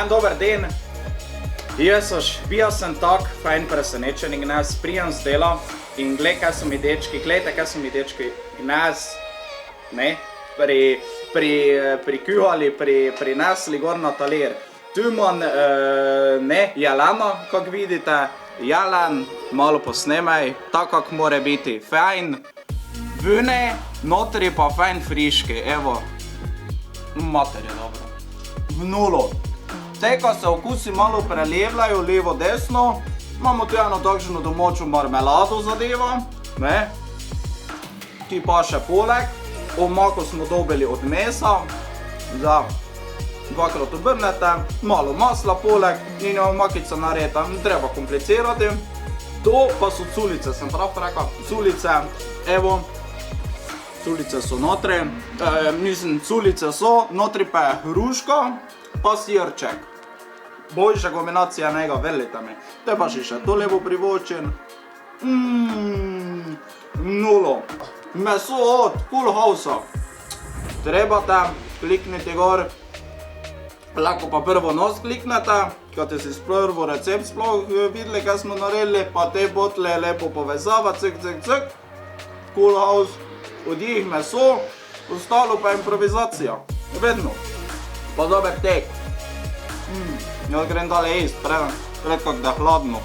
En dober den. Jezuš, bil sem tak fajn presenečen, Gnez, prijem z dela in glej, kaj so mi dečki, Gnez, ne, prikuhali, prinesli gor na talir. Tu imam, jelena, kak vidite, jelen, malo posnemaj, tako kak more biti, fajn, vune, notri pa fajn friški, evo, mater je dobro, v nulo. Te, ko se okusi malo prelevljajo, levo, desno, imamo tu eno takšno domačo marmelado zadeva, ne, ki pa še poleg, omako smo dobili od mesa, da dvakrat obrnete, malo masla poleg in jo omakica narejete, ne treba komplicirati. To pa so culice, sem prav rekel, culice, evo, culice so notri, culice so, notri pa je hruška, pa sirček. Boljša kombinacija njega, verjete mi. Te pa še to lepo privočim. Nulo. Meso od Full Housea. Trebate klikniti gor. Lahko pa prvo nos kliknete, kad si prvo recept sploh videli, kaj smo naredili, pa te botle lepo povezava, cik. Full House, od njih meso, ostalo pa improvizacija. Vedno. Pa dober tek. Jaz grem dalje jest, pred kak da je hladno.